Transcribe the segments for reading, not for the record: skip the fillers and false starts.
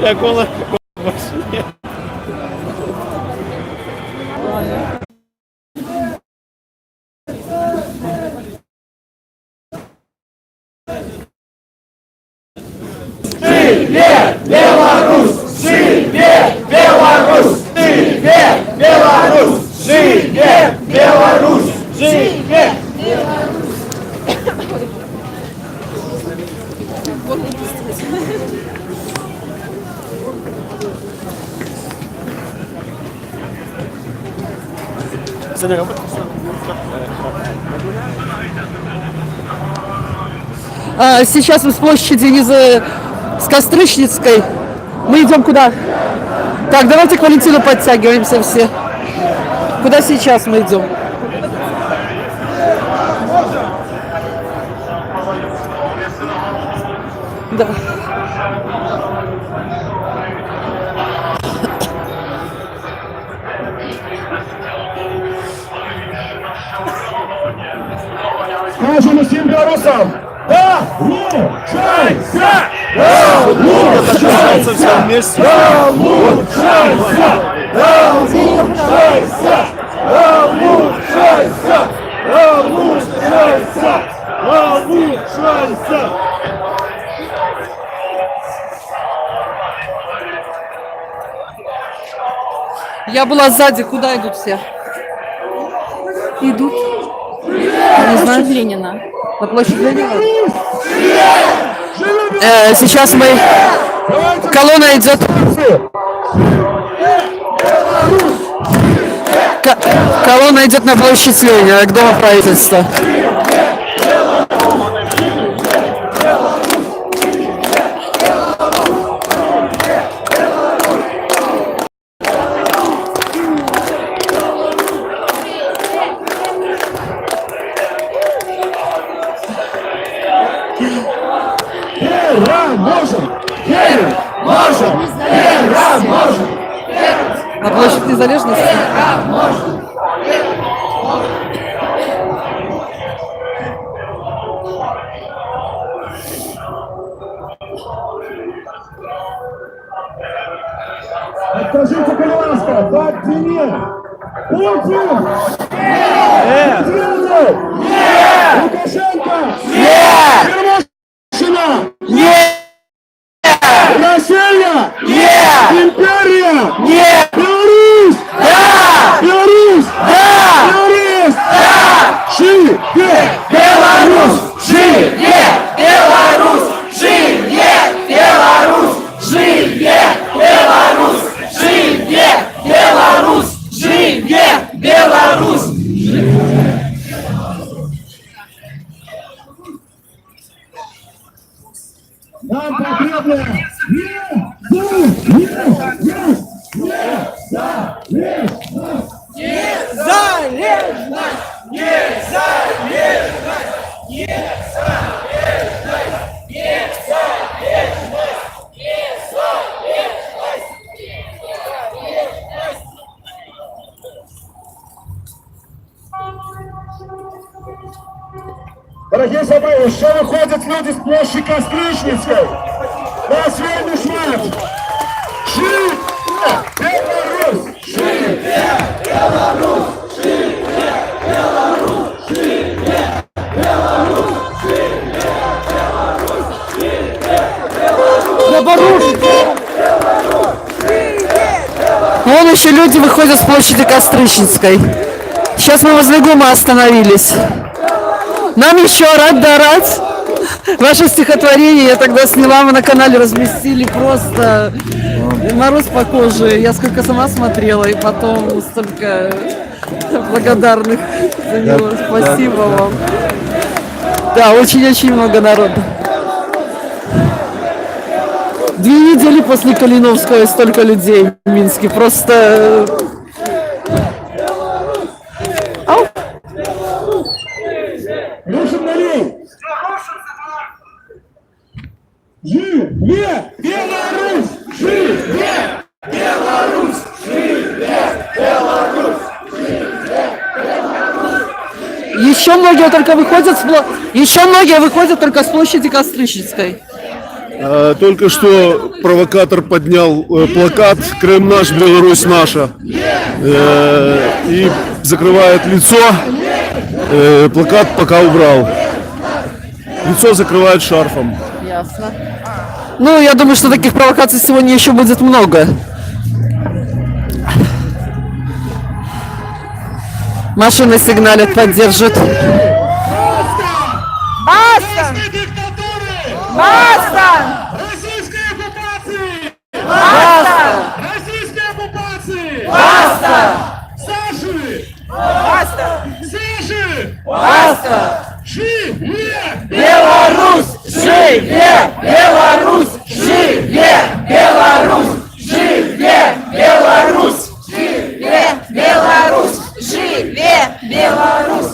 Я кола. Живе Беларусь! Живе Беларусь! Живе Беларусь! Живе Беларусь! Живе Беларусь! Сейчас мы с площади с Кострышницкой. Мы идем куда? Так, давайте к Валентину подтягиваемся все. Куда сейчас мы идем? Да. Скажем всем белорусам! Да! Улучшайся! Да! Улучшайся! Все вместе. Да! Улучшайся! Да! Улучшайся! Да! Улучшайся! Да! Улучшайся! Да! Улучшайся! Я была сзади. Куда идут все? Идут. Не знаю. Ленина. На площадь Ленина? Сейчас мы... Колонна идет... Колонна идет на площадь Ленина, к Дому правительства. На площадь Незалежности? Скажите, пожалуйста, так нет! Путин! Нет! Лукашенко! Нет! Первошина! Нет! Россия! Нет! Империя! Нет! Беларусь! Да! Беларусь! Да! Беларусь! Да! Живе! Беларусь! Живе! Беларусь! Живе! Беларусь! Живе! Беларусь! Живе! Беларусь! Живе! Беларусь! Нам потребно Дорогие собрания, еще выходят люди с площади Кострышницкой. На сегодняшний матч. Живе Беларусь! Живе Беларусь! Живе Беларусь! Живе Беларусь! Живе Беларусь! Живе Беларусь! Вон еще люди выходят с площади Кострышницкой. Сейчас мы возле ГУМа остановились. Нам еще рад да рад. Ваше стихотворение я тогда сняла, мы на канале разместили, просто мороз по коже. Я сколько сама смотрела, и потом столько благодарных за него. Спасибо вам. Да, очень-очень много народу. 2 недели после Калиновского и столько людей в Минске. Просто... Ау! Рушим налей! Живе Беларусь! Живе еще многие только выходят еще многие выходят только с площади Кострищенской. Только что провокатор поднял плакат «Крым наш, Беларусь наша» и закрывает лицо. Плакат пока убрал. Лицо закрывает шарфом. Ясно. Ну, я думаю, что таких провокаций сегодня еще будет много. Машины сигналят, поддержат. Баста! Баста! Российской оккупации! Баста! Российской оккупации! Баста! Саши! Баста! Саши! Баста! Живе! Беларусь! Живе! Беларусь! Живе! Беларусь! Живе! Беларусь! Живе! Беларусь! Живе! Беларусь!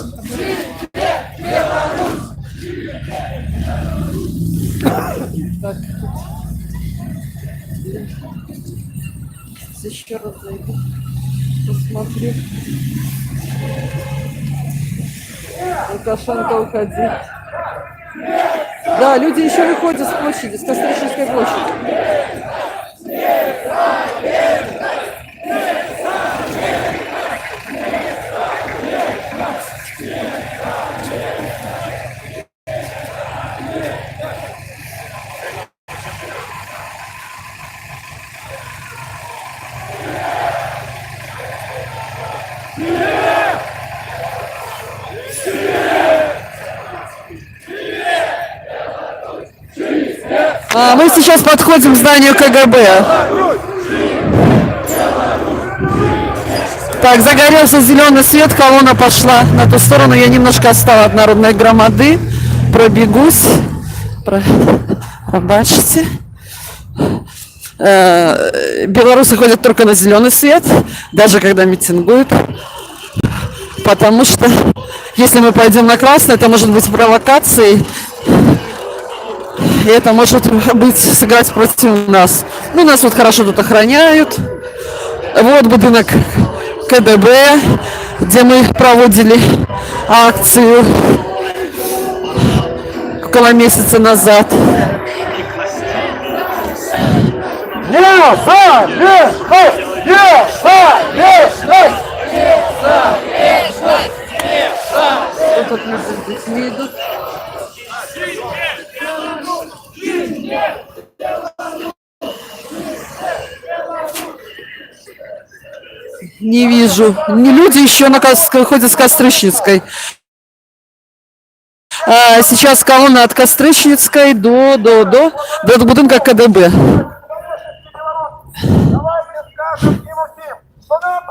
Еще раз зайду, посмотрю. Лукашенко уходит. Да, люди еще выходят с площади, с Кострищенской площади. Мы сейчас подходим к зданию КГБ. Так, загорелся зеленый свет, колонна пошла на ту сторону. Я немножко отстала от народной громады. Пробегусь. Пробачьте. Белорусы ходят только на зеленый свет, даже когда митингуют. Потому что если мы пойдем на красный, это может быть провокацией. И это может быть сыграть против нас. Ну, нас вот хорошо тут охраняют. Вот будинок КДБ, где мы проводили акцию около месяца назад. Тут люди здесь не идут. Не вижу. Не люди еще ходят с Кострищенской. Сейчас колонна от Кострищенской до будинка КДБ. Давайте скажем им всем, что нам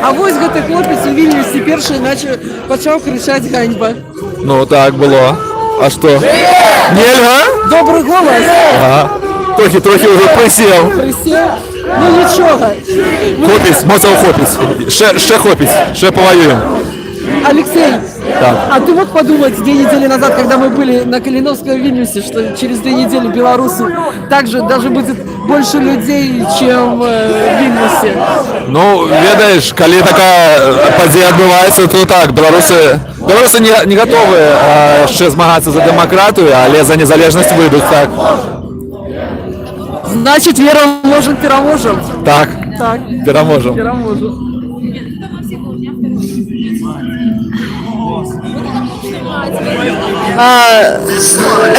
А вось гэты хлопец у Вільнюсі перший почав кричати ганьба. Ну так було. А що? Нельга? Добрий голос. Ага. Трохи вже присів. Присів. Ну нічого. Хлопець, моцав хлопець. Ще хлопець, ще повоюємо. Алексей, Так. а ты мог подумать 2 недели назад, когда мы были на Калиновском Вильнюсе, что через 2 недели белорусы также даже будет больше людей, чем в Вильнюсе? Ну, ведаєш, коли така подія відбувається, то так, білоруси не готові ще змагатися за демократію, але за незалежність вийдуть, так. Значит, вера может переможем. Так, Так, переможемо. переможем.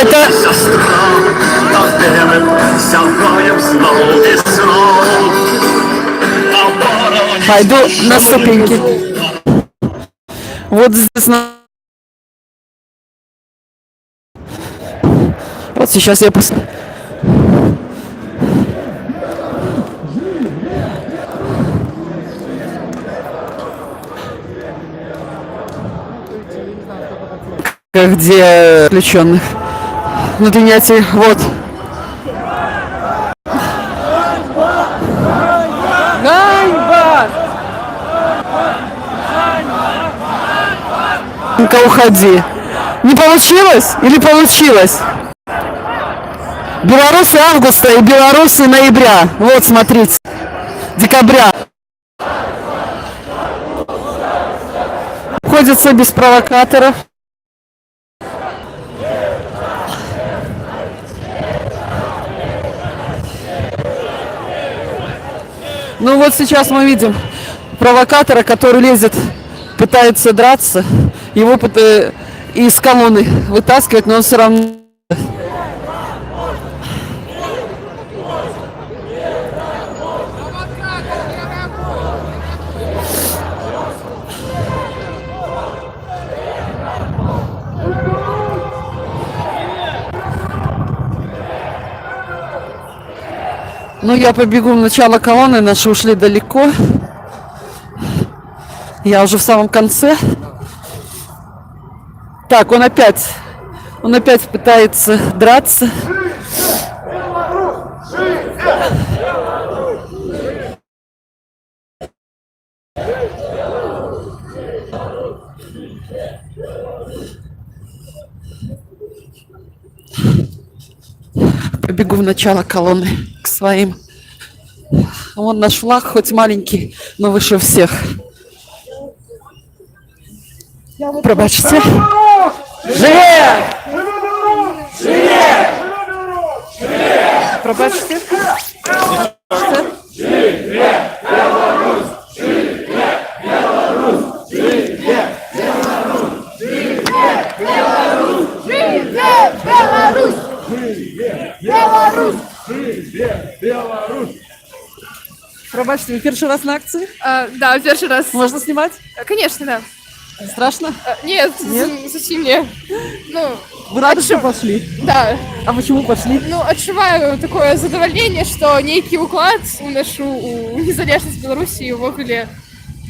Это... Пойду на ступеньки. Вот здесь Вот сейчас я посмотрю. Где заключенных на принятии, вот. Ганьба! Лукашенко, уходи. Не получилось или получилось? Белорусы августа и белорусы ноября. Вот, смотрите. Декабря. Обходится без провокаторов. Ну вот сейчас мы видим провокатора, который лезет, пытается драться. Его из колонны вытаскивать, но он все равно... Ну, я побегу в начало колонны, наши ушли далеко. Я уже в самом конце. Так, он опять пытается драться. Побегу в начало колонны к своим. Вон наш флаг, хоть маленький, но выше всех. Пробачьте. Живе! Живе! Пробачьте. Пробачьте, вы первый раз на акции? Да, первый раз. Можно снимать? Конечно, да. Страшно? Нет, зачем мне? Ну, Вы рады, что пошли? да. А почему пошли? Ну, адчуваю такое задавальненне, што нейкі ўклад унашу у незалежнасць Беларусі ўвогуле.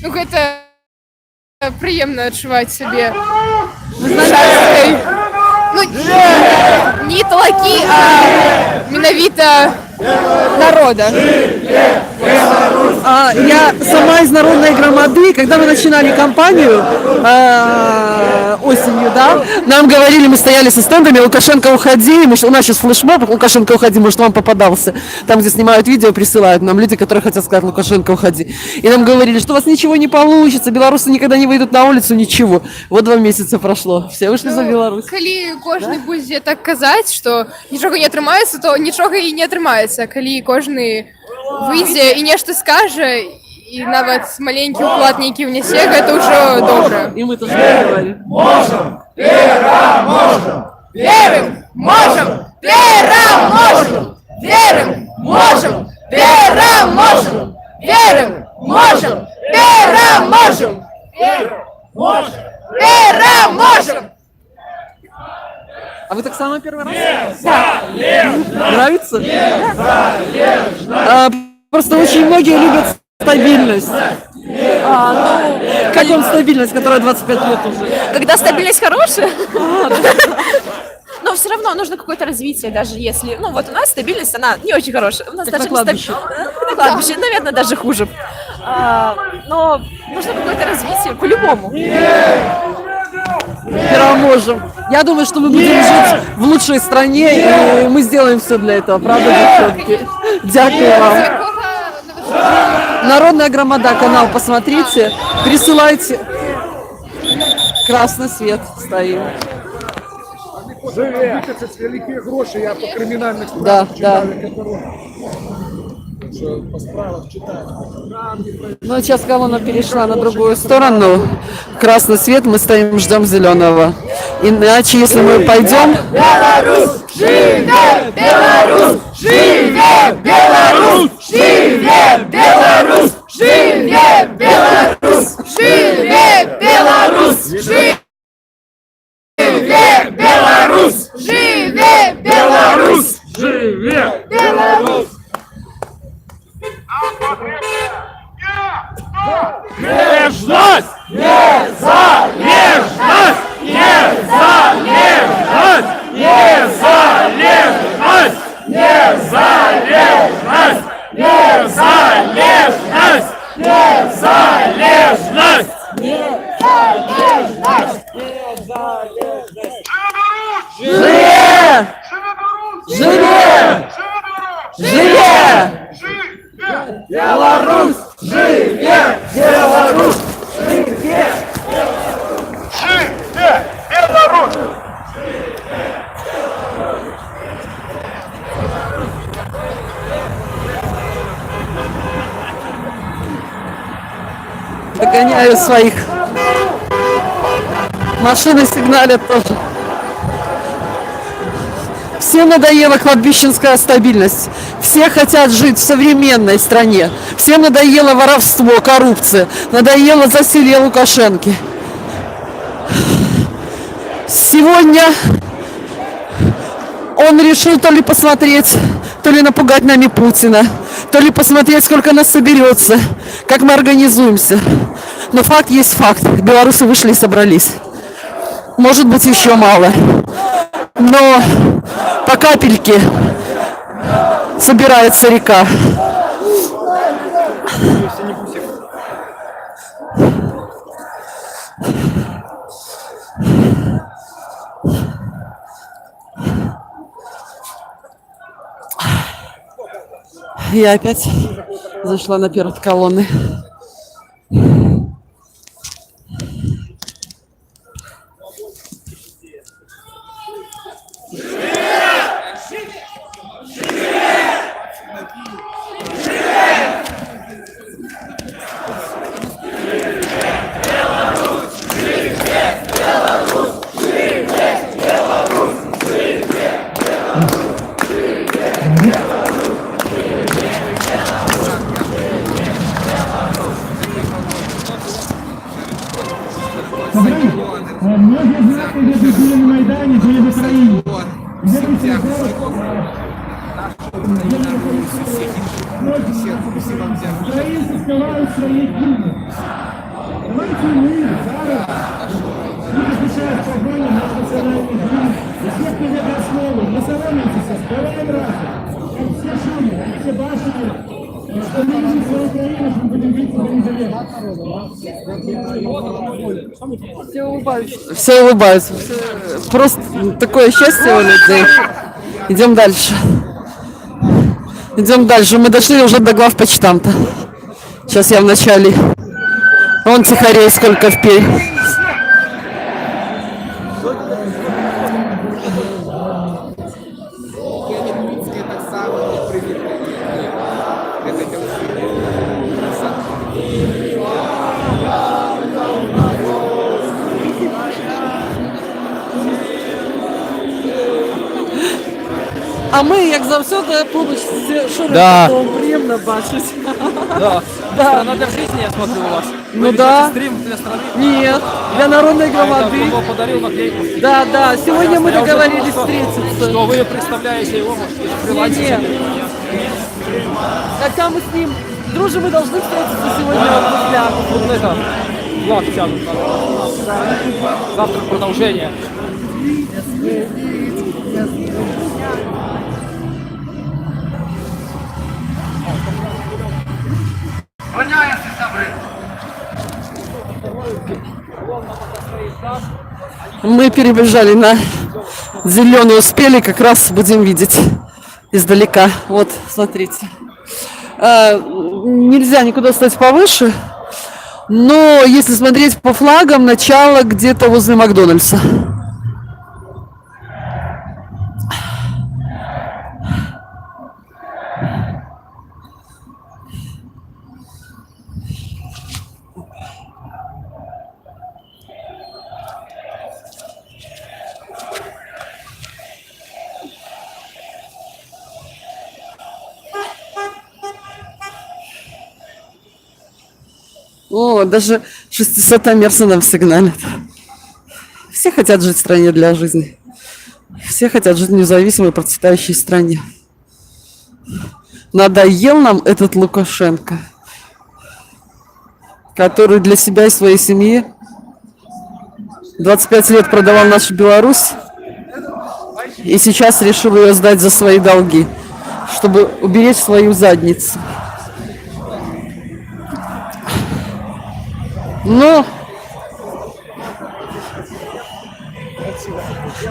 Ну, гэта прыемна адчуваць сябе часткай. Ну, не талакі, а менавіта народа. Я сама из Народной громады. Когда мы начинали кампанию осенью, да, нам говорили, мы стояли со стендами: Лукашенко, уходи. У нас сейчас флешмоб, Лукашенко, уходи, может, вам попадался. Там, где снимают видео, присылают нам люди, которые хотят сказать: Лукашенко, уходи. И нам говорили, что у вас ничего не получится, белорусы никогда не выйдут на улицу, ничего. Вот 2 месяца прошло, все вышли за Беларусь. Калі кожны будзе так казаць, што нічога не атрымаецца, то нічога і не атрымаецца. Калі кожны выйдзе і нешта скажа, і нават маленькі ўклад нейкі ўнясе, гэта ўжо добра. И мы тоже говорили. Можем! Переможем! Верым! Можем! Пераможем! Верым! Можем! Пераможем! Верым! Можем! Пераможем! Пераможем! А вы так само первый раз? Нравится? Просто очень многие любят стабильность. Как вам стабильность, которая 25 лет уже? Когда стабильность хорошая, но все равно нужно какое-то развитие, даже если... Ну, вот у нас стабильность, она не очень хорошая. У нас Как даже на кладбище. на кладбище, наверное, даже хуже. Но нужно какое-то развитие, по-любому. Переможем. Я думаю, что мы будем жить в лучшей стране, и мы сделаем все для этого, правда, девчонки? Дякую вам. Народная громада, канал посмотрите, присылайте. Красный свет стоим. Выкачать великие гроши, я по криминальных Да, да. по справах читаю. Ну, сейчас колонна перешла на другую сторону. Красный свет, мы стоим, ждем зеленого. Иначе, если мы пойдем... Беларусь! Живе Беларусь! Живе Беларусь! Живе Беларусь! Живе Беларусь! Живе Беларусь! Живе Беларусь! Живе Беларусь! Живе! Беларусь! Нежность! Незалежность! Незалежность! Незалежность! Незалежность! Незалежность! Незалежность! Незалежность! Живе! Догоняю своих. Машины сигналят тоже. Всем надоела кладбищенская стабильность. Все хотят жить в современной стране. Всем надоело воровство, коррупция. Надоело засилье Лукашенко. Сегодня он решил то ли посмотреть, то ли напугать нами Путина, то ли посмотреть, сколько нас соберется, как мы организуемся. Но факт есть факт. Белорусы вышли и собрались. Может быть, еще мало. Но по капельке собирается река. Я опять зашла наперед колонны. Многие заходы были на Майдане, были в Украине. Украинцы скрывают свои фильмы. Давайте мы, изучая программу наш национальный фильм, и всех основы, не соромимся, скрываем разум. Как все шумы, как все башни, что мы видим свою Украину, что мы будем биться за независимость. Все улыбаются. Просто такое счастье у людей. Идем дальше. Идем дальше. Мы дошли уже до главпочтамта. Сейчас я в начале. Вон тихорей сколько вперед. А ми, як завжди, побач що Да. приємно бачить. Да. Да. Страна для жизни, я смотрю у вас. Ну Вы да. ведете стрим для страны. Нет, для народной А это громады. кто подарил наклейку. Да, да, сегодня мы Я уже договорились думал, встретиться. Что вы представляете его, может, фрилансер. Не. Когда мы с ним дружим, мы должны встретиться сегодня в гостях. Вот это, Влад тянут. Завтра продолжение. Мы перебежали на зеленый, успели, как раз будем видеть издалека. Вот, смотрите. Нельзя никуда стать повыше, но если смотреть по флагам, начало где-то возле Макдональдса. О, даже 600-мерсы нам сигналят. Все хотят жить в стране для жизни. Все хотят жить в независимой, процветающей стране. Надоел нам этот Лукашенко, который для себя и своей семьи 25 лет продавал нашу Беларусь и сейчас решил ее сдать за свои долги, чтобы уберечь свою задницу. Но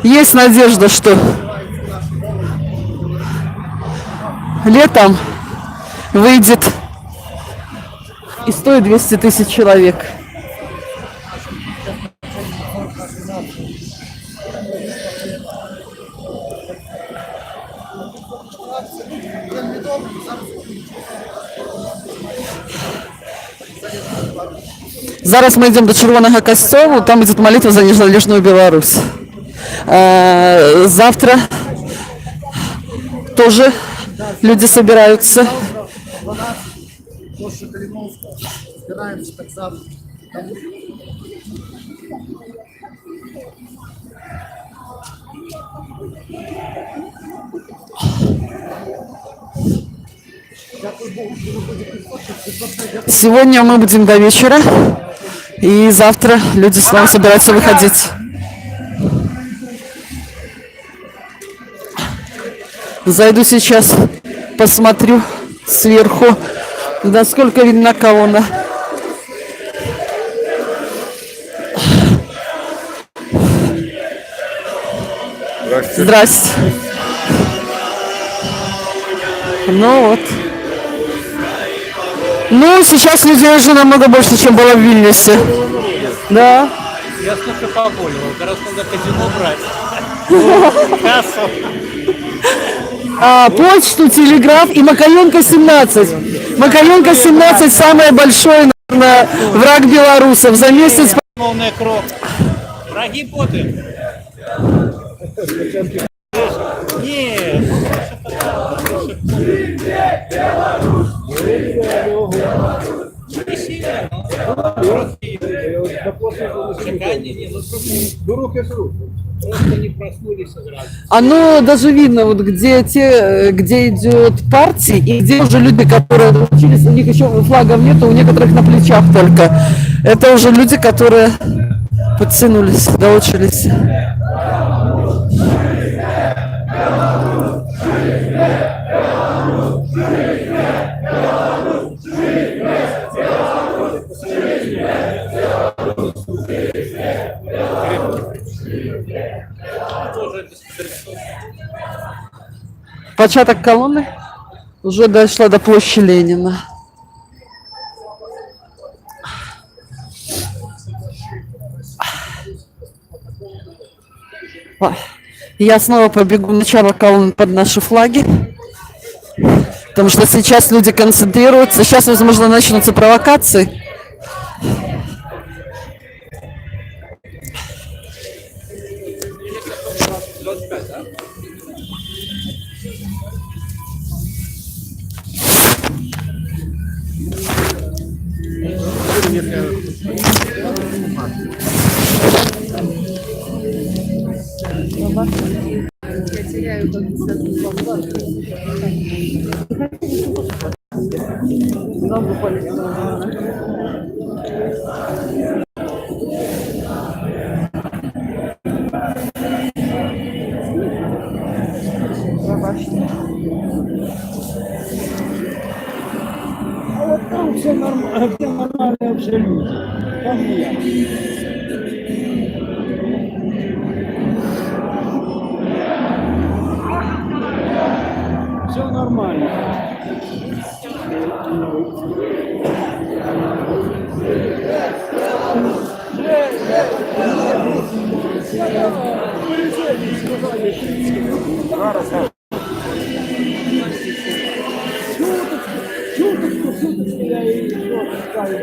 есть надежда, что летом выйдет и стоит 200 тысяч человек. Зараз ми йдемо до Червоного костьолу, там буде молитва за незалежную Беларусь. Завтра тоже люди собираются. Площадь Калиновская. Збираємося так само. Сегодня мы будем до вечера, и завтра люди снова собираются выходить. Зайду сейчас, посмотрю сверху, насколько видна колонна. Здрасте. Ну вот. Ну, сейчас людей уже намного больше, чем было в Вильнюсе. Да. Я слушаю поболевал, как раз надо казино брать. Кассу. Почту, телеграф и Макаенко 17. Макаенко 17 самый большой, наверное, враг белорусов. За месяц... Полная кровь. Враги боты. Нет. Просто не проснулись сразу. Оно даже видно, вот где где идет партии и где уже люди, которые учились, у них еще флагов нету, у некоторых на плечах только. Это уже люди, которые подтянулись, доучились. Початок колонны уже дошла до площади Ленина. Я снова побегу начало колонны под наши флаги, потому что сейчас люди концентрируются. Сейчас, возможно, начнутся провокации. Там все нормально, все нормальные вообще люди. Там нет. Все нормально. Чуточку я и еще ставлю.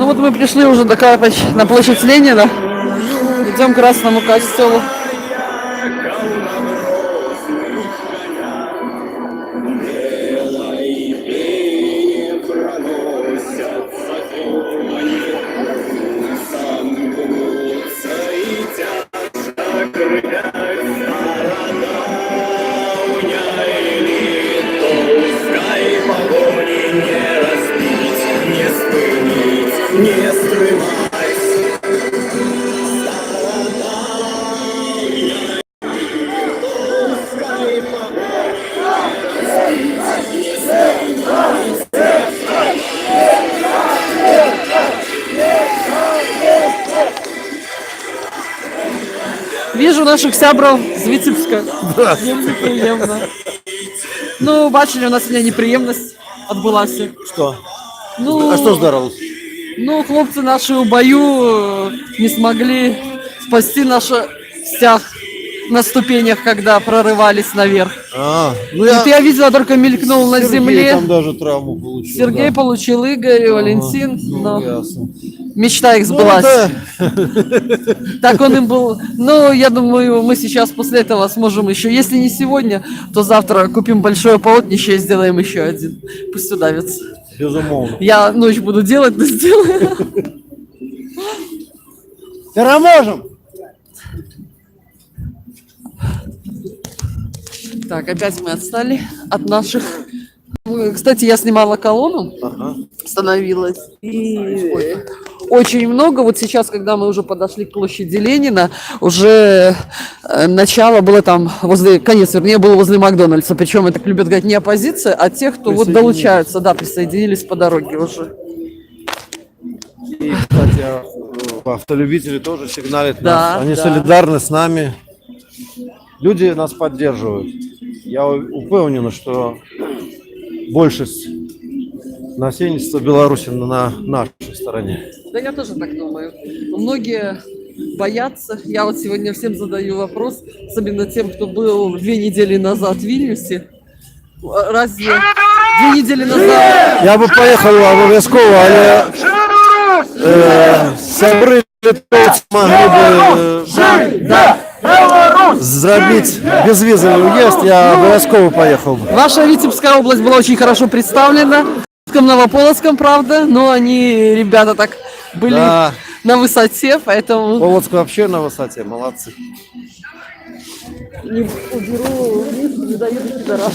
Ну вот мы пришли уже на площадь Ленина. Идем к Красному костелу. Вижу наших сябров з Витебска. Приємно, приємно. Ну, бачили, у нас сьогодні неприємність відбулася. Что? Ну, А что здоровалось? Ну, хлопцы наши в бою не смогли спасти наш стяг на ступенях, когда прорывались наверх. Ну Вот я видела, только мелькнул на Сергей земле. там даже травму получил. Сергей да. получил, Игорь, Валентин. Но Ясно. мечта их сбылась. да. Так он им был. Ну, я думаю, мы сейчас после этого сможем еще. Если не сегодня, то завтра купим большое полотнище и сделаем еще один. Пусть удавится. Безумовно. Я ночь буду делать, но сделаю. Переможем! Так, опять мы отстали от наших. Кстати, я снимала колонну, становилась, и очень много. Вот сейчас, когда мы уже подошли к площади Ленина, уже начало было там конец, вернее, было возле Макдональдса. Причем это любят говорить не оппозиция, а те, кто вот долучаются, да, присоединились по дороге уже. И, кстати, автолюбители тоже сигналят Да, нас. Они да. солидарны с нами. Люди нас поддерживают. Я уверен, что большесть насельництва Беларуси на нашей стороне. Да, я тоже так думаю. Многие боятся. Я вот сегодня всем задаю вопрос, особенно тем, кто был 2 недели назад в Вильнюсе. Разве 2 недели назад... Я бы поехал обов'язково, але сябри литовці могли бы зробити безвізовий уїзд, я обов'язково поїхав бы. Ваша Витебская область была очень хорошо представлена. В Новополоцком, правда, но они, ребята, так были Да. на высоте, поэтому... Полоцк вообще на высоте, молодцы. Не уберу вниз, не дают пидорас.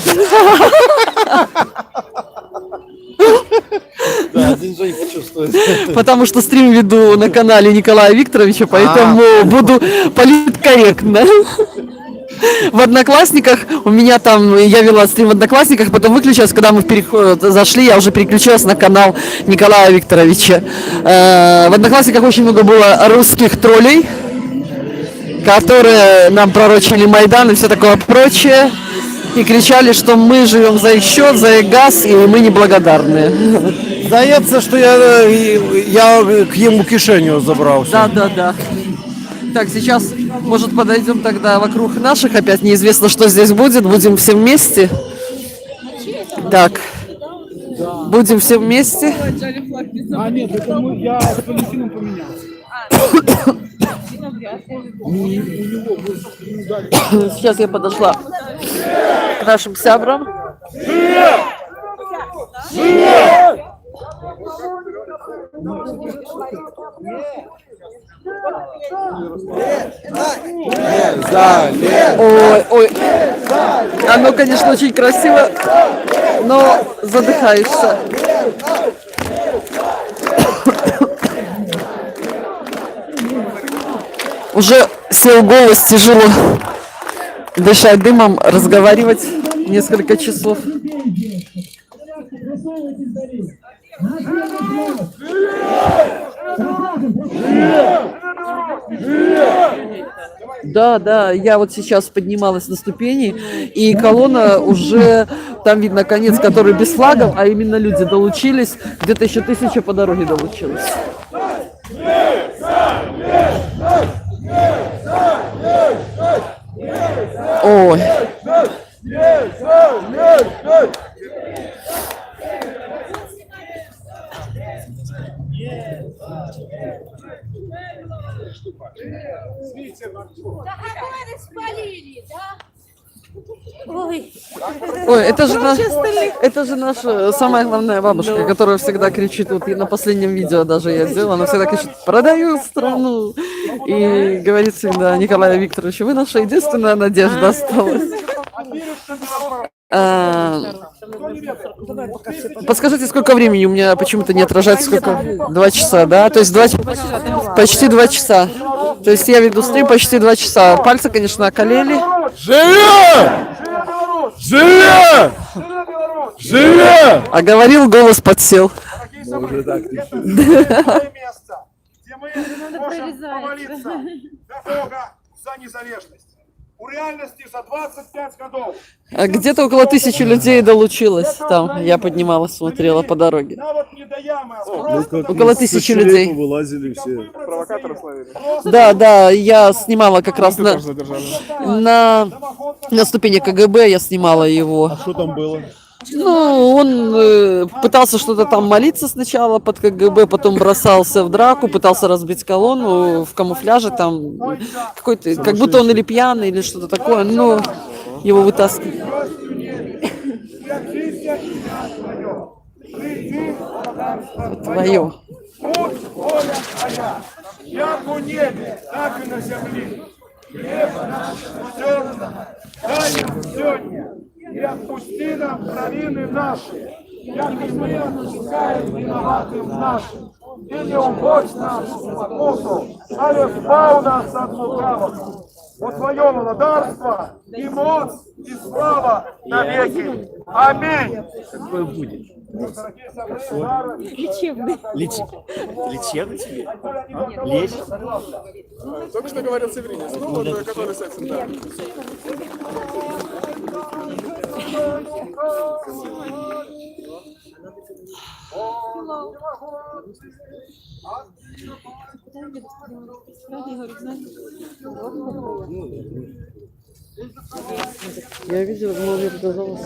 Да, один Жень почувствует. Потому что стрим веду на канале Николая Викторовича, поэтому буду политкорректна. В Одноклассниках у меня там, я вела стрим в Одноклассниках, потом выключилась, когда мы зашли, я уже переключилась на канал Николая Викторовича. В Одноклассниках очень много было русских троллей, которые нам пророчили Майдан и все такое прочее. И кричали, что мы живем за их счет, за их газ, и мы неблагодарные. Здається, що я к йому кишеню забрався. Да. Так, сейчас, может, подойдем тогда вокруг наших, опять неизвестно, что здесь будет, будем все вместе. Так, будем все вместе. А, нет, это я с Валентином поменялся. Сейчас я подошла к нашим сябрам. Ой. Оно, конечно, очень красиво, но задыхаешься. Уже сел голос, тяжело дышать дымом, разговаривать несколько часов. Да, я вот сейчас поднималась на ступени, и колонна уже, там видно конец, который без флагов, а именно люди долучились, где-то еще 1000 по дороге долучилось. Ой. Ой, это же наша самая главная бабушка, которая всегда кричит, вот и на последнем видео даже я сделала, она всегда кричит: продаю страну. И говорит всегда Николаю Викторовичу: вы наша единственная надежда осталась. Подскажите, сколько времени? У меня почему-то не отражается, сколько? 2 часа, да? То есть почти 2 часа. То есть я веду стрим почти 2 часа. Пальцы, конечно, околели. Живе! Живе! Живе! А говорил, голос подсел. Где мы можем помолиться до Бога за незалежность. У реальности за 25 годов. А где-то около 1000 людей долучилось. Там я поднималась, смотрела по дороге. Около 1000 людей. Вылазили все. Да, я снимала как раз на ступени КГБ, я снимала его. Что там было? Ну, он пытался что-то там молиться сначала под КГБ, потом бросался в драку, пытался разбить колонну в камуфляже, там какой-то, как будто он или пьяный, или что-то такое, но его вытаскивали. Твое. Як у небе, так и на земле. Хлеб наш насущный дай нам сегодня, и отпусти нам провины наши, як и мы отпускаем виноватым нашим. И не уводь нас в спокусу, а избав нас от лукавого. О Твое владарство и моц, и слава навеки. Аминь. Какое будет? Лечебный. Лечебный тебе? Лечь? Только что говорил Северинец, ну вот, который с этим, да. Я видела, но мне показалось.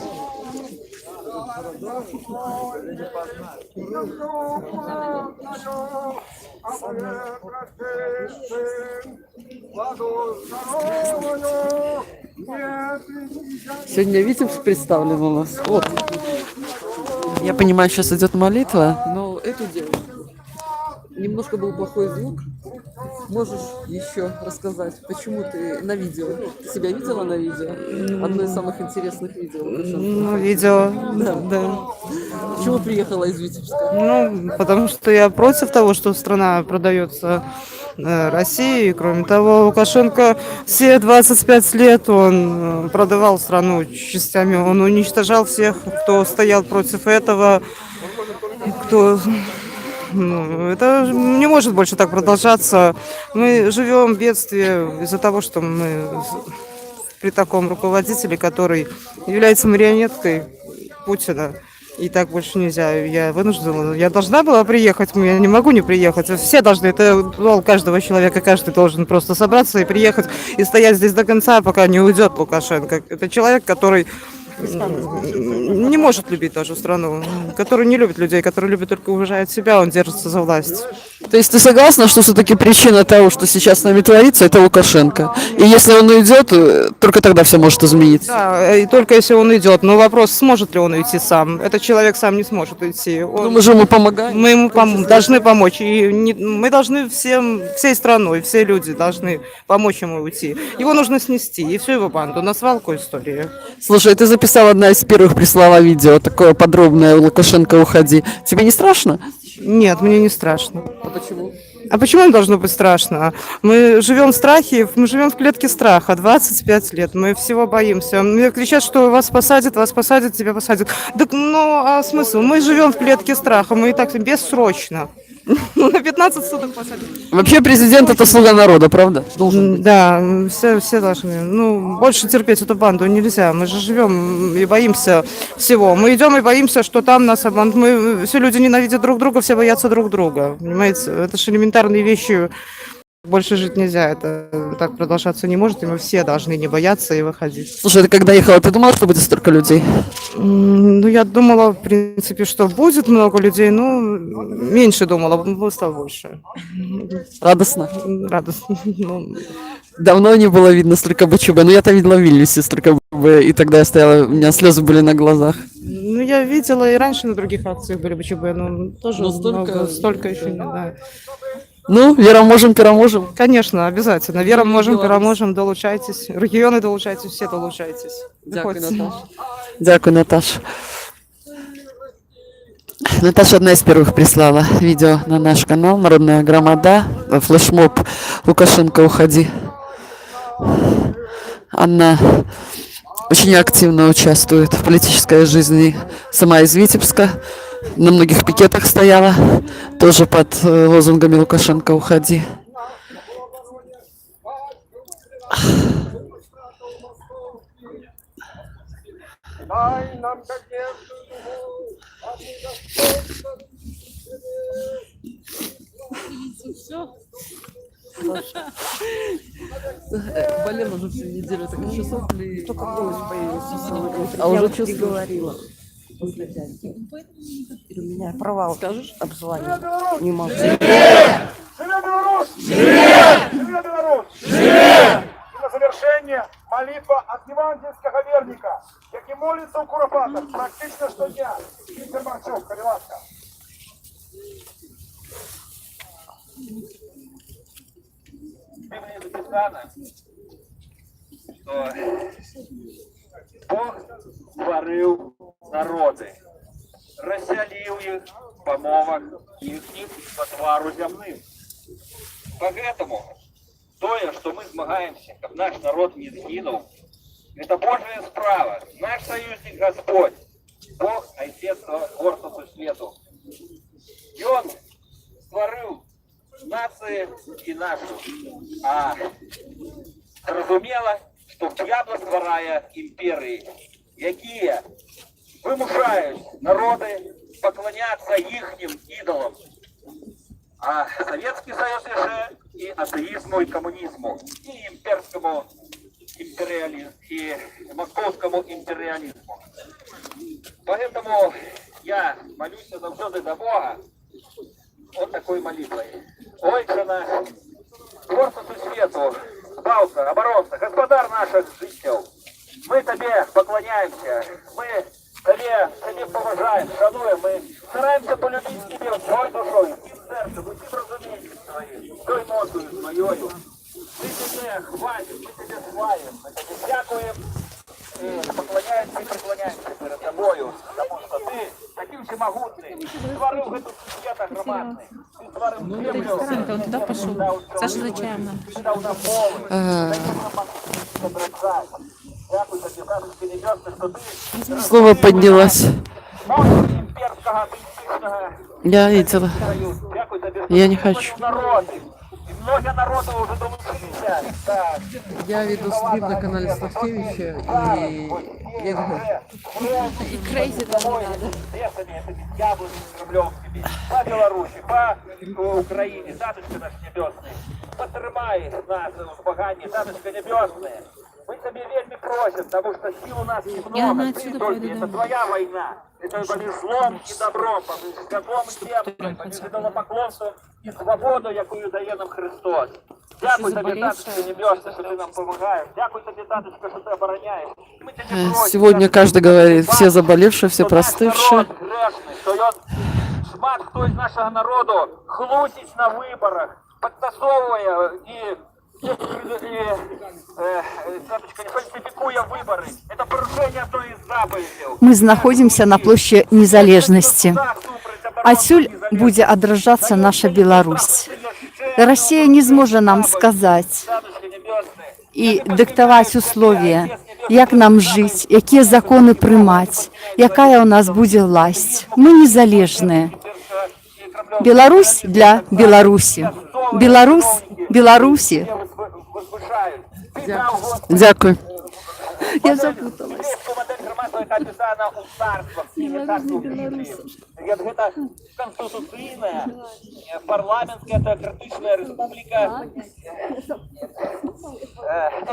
Сегодня Витебск представлен у нас. Вот. Я понимаю, сейчас идет молитва, но эту делаю. Немножко был плохой звук. Можешь еще рассказать, почему ты на видео? Ты себя видела на видео? Одно из самых интересных видео. Ну, видео, да. Почему приехала из Витебска? Ну, потому что я против того, что страна продается России. Кроме того, Лукашенко все 25 лет он продавал страну частями. Он уничтожал всех, кто стоял против этого, кто... Ну, это не может больше так продолжаться. Мы живем в бедствии из-за того, что мы при таком руководителе, который является марионеткой Путина. И так больше нельзя. Я вынуждена. Я должна была приехать, я не могу не приехать. Все должны. Это долг каждого человека. Каждый должен просто собраться и приехать и стоять здесь до конца, пока не уйдет Лукашенко. Это человек, который не может любить нашу страну, который не любит людей, который любит только уважает себя, он держится за власть. То есть ты согласна, что все-таки причина того, что сейчас с нами творится, это Лукашенко? И если он уйдет, только тогда все может измениться? Да, и только если он идет. Но вопрос, сможет ли он уйти сам. Этот человек сам не сможет уйти. Ну мы же ему помогаем. Мы ему должны помочь. И мы должны всей страной, все люди должны помочь ему уйти. Его нужно снести, и всю его банду на свалку истории. Слушай, ты записала одна из первых прислала видео, такое подробное: Лукашенко, уходи. Тебе не страшно? Нет, мне не страшно. А почему? А почему им должно быть страшно? Мы живем в страхе, мы живем в клетке страха 25 лет, мы всего боимся. Мне кричат, что вас посадят, тебя посадят. Так, ну, а смысл? Мы живем в клетке страха, мы и так бессрочно. На 15 суток посадят. Вообще президент это слуга народа, правда? Да, все должны. Ну, больше терпеть эту банду нельзя. Мы же живем и боимся всего. Мы идем и боимся, что там нас обманут. Все люди ненавидят друг друга, все боятся друг друга. Понимаете? Это же элементарные вещи. больше жить нельзя. Это так продолжаться не может, и мы все должны не бояться и выходить. Слушай, ты когда ехала, ты думала, что будет столько людей? Ну, я думала, в принципе, что будет много людей, но меньше думала, стало больше. Радостно? Радостно. Ну, Давно не было видно столько БЧБ. Ну, я-то видела в Вильнюсе столько БЧБ, и тогда я стояла, у меня слезы были на глазах. ну, я видела и раньше на других акциях были БЧБ, но тоже Но столько- много, столько еще не, да. Ну, Вера, можем, переможем. Конечно, обязательно. Вера, можем, Беларусь. переможем, долучайтесь. Регионы долучайтесь, все долучайтесь. Дякую, Приходьте. Наташа. Дякую, Наташа. Наташа одна из первых прислала видео на наш канал «Народная громада», флешмоб «Лукашенко, уходи». Она очень активно участвует в политической жизни, сама из Витебска, на многих пикетах стояла, тоже под лозунгами «Лукашенко, уходи». Болела уже всю неделю, так часов ли... Только голос появился. А уже чувствую. Говорила. У меня провал. Скажешь? Обзвонил. Не могу. Живе Беларусь! Живе! Живе Беларусь! Живе! И на завершение молитва от евангельского верника, який молится у Куропатов практично щодня. Виктор Марчук, Харилатка. В Библии записано, что Бог створил народы, расселил их по мовах їхніх по твару земним. Поэтому тое, что мы змагаемся, как наш народ не сгинул, это Божья справа. Наш союзник Господь, Бог, Отец Творцу свету. И Он створил нации і нашу. А зрозуміло, що дьявол створяє імперії, які вимушають народи поклонятися їхнім ідолам. А Советский Союз лише и атеизму, и коммунизму, и имперскому империализму, и московскому империализму. Поэтому я молюсь завжди до Бога вот такой молитвой. Ой, наш Творцу свету, Баука, оборонца, господар наших жителей, мы тебе поклоняемся, мы тебе поважаем, шануем, мы стараемся полюбить тебе всей душой, всем сердцем, всем разумением своим, той мощью своей. Мы тебе хвалим, мы тебе славим, мы тебе дякуем, поклоняемся и преклоняемся перед тобою, потому что ты таким всемогутный, ты творил эту свет огромный, ты творил землю, Санька, он туда пошел. Саша за чаем нам. ты дал нам волны, дай нам содрогать. Дякую тобі, Бабушки Небесной, что ты Снова поднялась. мощь имперского политического Я видела. союза. Дякую тобі, Я не что хочу. народы. И многие народы уже долучились. Так. Я веду стрим на канале Славкевича, и И крейзи домой надо. Лесами, этими яблонями кремлевскими. По Беларуси, по Украине, Таточка наш небесный. Потримай нас у змаганні, Таточка небесная. Мы тебе вельми просим, потому что сил у нас немного. Ты только, это твоя война. Это поміж злом і добром, поміж святом і темним, поміж ідолопоклонством і свободу, яку дає нам Христос. Дякую тобі, Таточка небесная, що ти нам допомагаєш. Дякую тобі, Таточка, що ти обороняєш. Ми тебе просимо, сегодня каждый говорит, все заболевшие, все що наш простывшие. народ грешний, що він шмат хто із нашого народу хлусить на виборах, підтасовує і фальсификуя выборы. Это порушение одной из заповедей. Мы знаходзімся на площади Незалежности. Адсюль будзе адражацца наша Беларусь. Россия не зможа нам сказаць і дыктаваць условия, як нам жыць, якія законы прымаць, якая ў нас будзе власць. Мы незалежныя. Беларусь для Беларусі. Беларусь Беларусі. Дякую. Я запуталась. яка пісана у царствах, не царство в Біблії. Гэта конституційна, парламентська теократична республіка,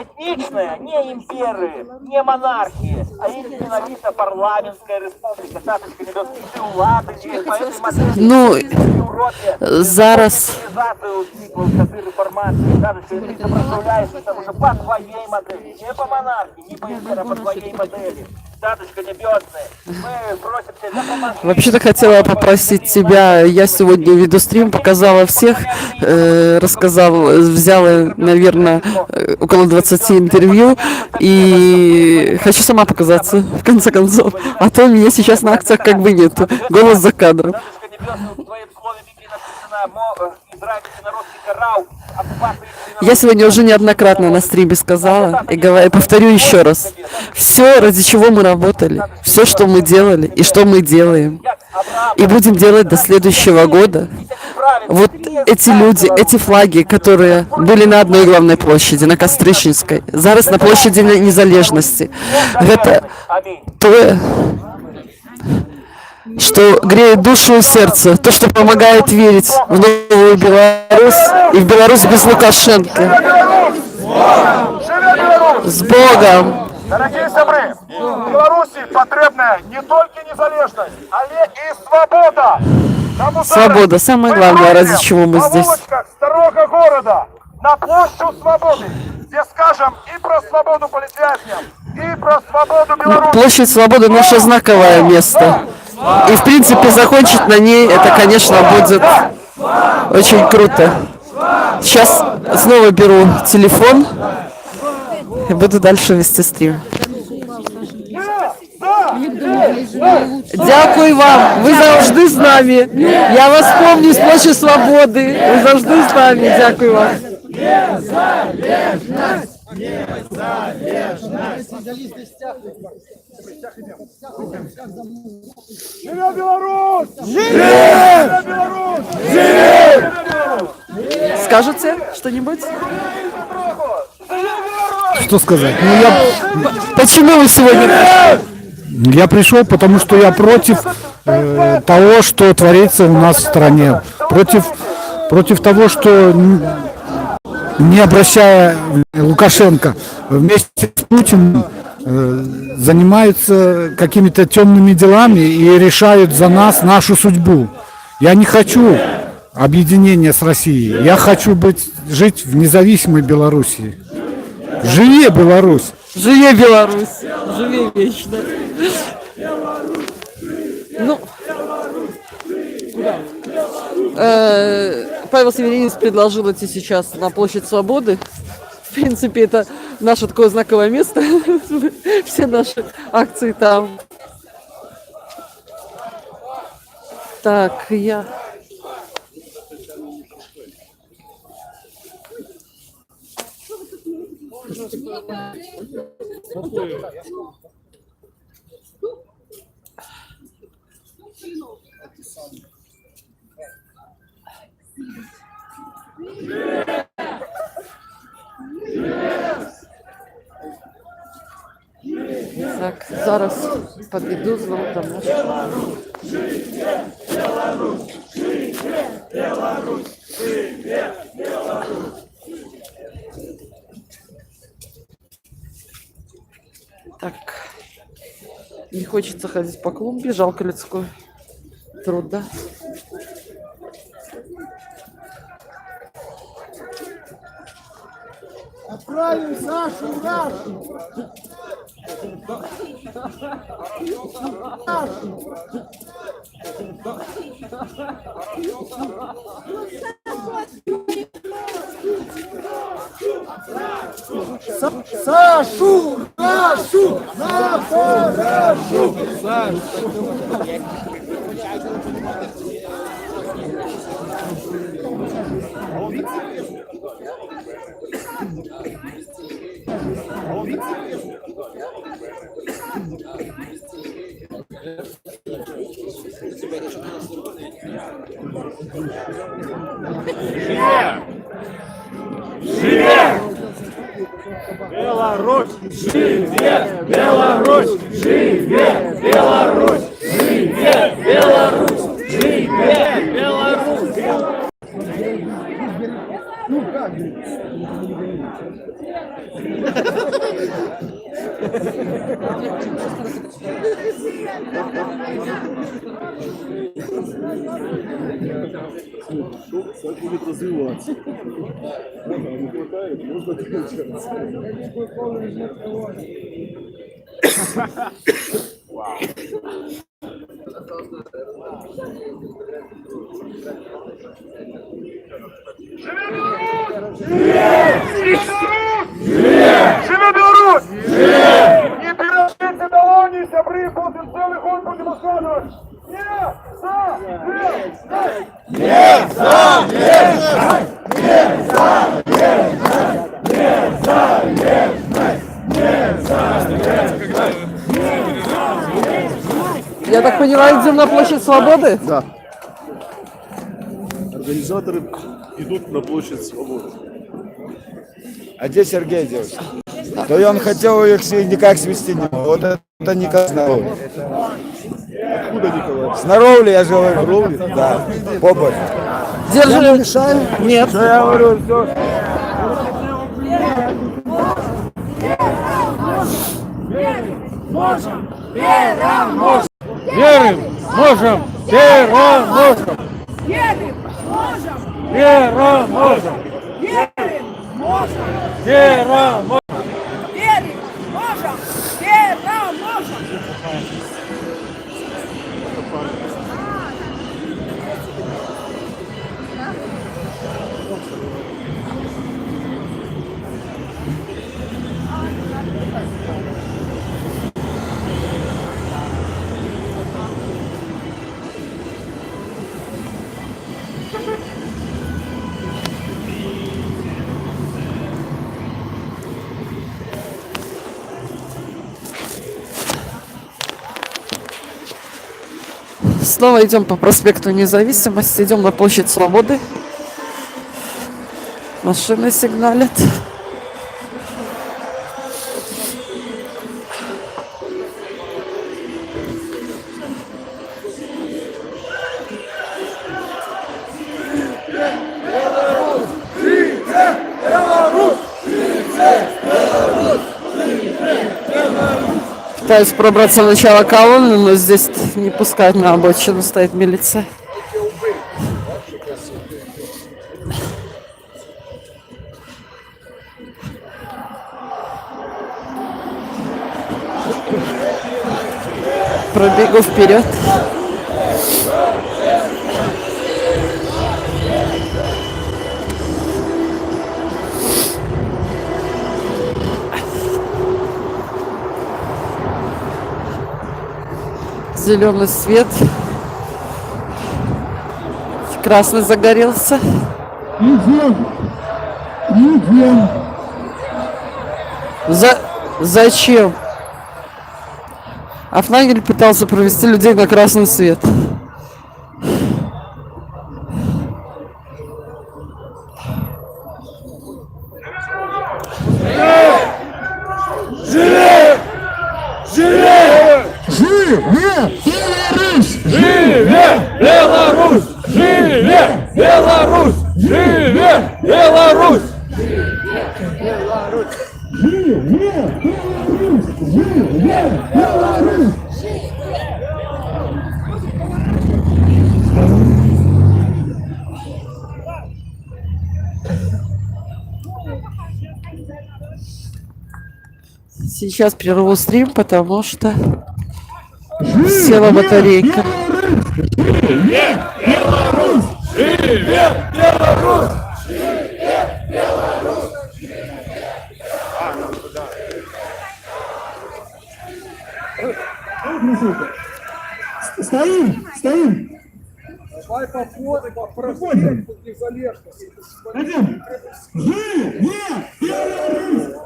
этничная, не империи, не монархии, а единовито парламентская республика. Таточка небесная, ты улады, по этой модели Ну, в Европе зараз цивилизацию ты реформации. Таточка, ты сопротивляешься, потому что по твоей модели, не по монархии, не по империи, а по твоей модели. Таточка небесная, мы просим тебя помочь. вообще-то хотела попросить тебя, я сегодня веду стрим, показала всех, рассказала, взяла, наверное, около 20 интервью, и хочу сама показаться, в конце концов, а то меня сейчас на акциях как бы нету, голос за кадром. Таточка небесная, в твоем слове Библии написано, израильский народ ты карал, оккупацию. Я сегодня уже неоднократно на стриме сказала, и говорю, повторю еще раз, все, ради чего мы работали, все, что мы делали и что мы делаем, и будем делать до следующего года, вот эти люди, эти флаги, которые были на одной главной площади, на Кастрищенской, зараз на площади Незалежности, это то, что греет душу и сердце, то, что помогает верить в новую Беларусь и в Беларусь без Лукашенко. С Богом! Дорогие сябры, Беларуси потребна не только незалежность, але и свобода. Тому Свобода, самое главное, ради чего мы на здесь. вулочках старого города, на площадь Свободы, где скажем и про свободу политвязням, и про свободу Беларуси. Площадь Свободы — наше знаковое место. И, в принципе, закончить на ней, это, конечно, будет очень круто. Сейчас снова беру телефон и буду дальше вести стрим. Дякую вам, ви завжди з нами. Я вас помню з Площі Свободи. Ви завжди з нами. Дякую вам. Живе Беларусь! Живе Беларусь! Живе Беларусь! Скажете что-нибудь? Что сказать? Ну, Почему вы сегодня... я пришел, потому что я против того, что творится у нас в стране. Против того, что, не обращая Лукашенко вместе с Путиным, занимаются какими-то темными делами и решают за нас нашу судьбу. Я не хочу объединения с Россией. Я хочу жить в независимой Белоруссии. Живи, Беларусь! Живи Беларусь! Живи вечно! Ну, Павел Северинец предложил идти сейчас на Площадь Свободы. В принципе, это наше такое знаковое место. Все наши акции там. Так, я... Так, зараз підійду, знову до нашого. Так, не хочется ходить по клумбе, жалко людской труд, да? Отправим Сашу в Рашу. Сашу! Рашу! На Рашу! Живе! Беларусь! Живе Беларусь! Живе Беларусь! Живе Беларусь! Живе Беларусь! Ну как как будет развиваться? Не хватает, можно включаться. Живе Беларусь! Не переложите долони, сябры, будем целый год будем рассказывать. Я так понимаю, идем на площадь Свободы? Да. Организаторы идут на площадь Свободы. А где Сергей делся? То и он хотел их никак свести не мог. Вот это никак Сноровли. Откуда Николай? Сноровли, я же говорю. Сноровли? Да, поболь. Держи. Мешаю? Нет. Что я говорю, все. Верим, можем, переможем! Верим, можем! Переможем! Верим, можем! Переможем! Верим, можем! Переможем! Снова идем по проспекту Независимости, идем на площадь Свободы. Машины сигналят. Пытаюсь пробраться в начало колонны, но здесь не пускают на обочину, стоит милиция. Пробегу вперед. Зеленый свет. Красный загорелся. Зачем? Афнагель пытался провести людей на красный свет. Живе! Живе! Живе Беларусь! Живе Беларусь! Живе Беларусь! Сейчас прерву стрим, потому что села батарейка. Живе Беларусь! Живе Беларусь! Живе Беларусь! Стоим, стоим. Давай по проспекту Незалежности. Пойдем.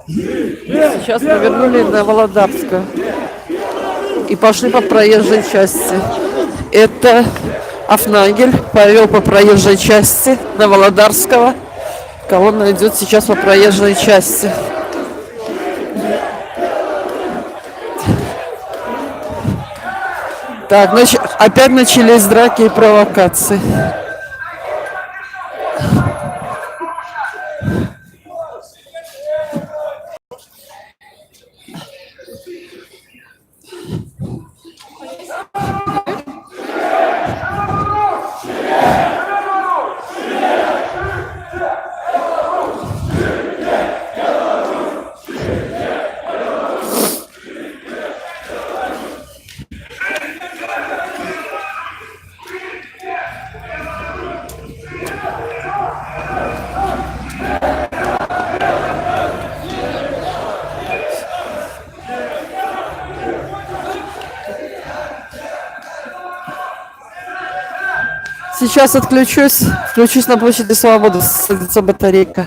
Сейчас повернули на Володарскую и пошли по проезжей части. Это Афнагель повел по проезжей части на Володарского. Колонна идет сейчас по проезжей части. Так, опять начались драки и провокации. Сейчас включусь на площади Свободы, садится батарейка.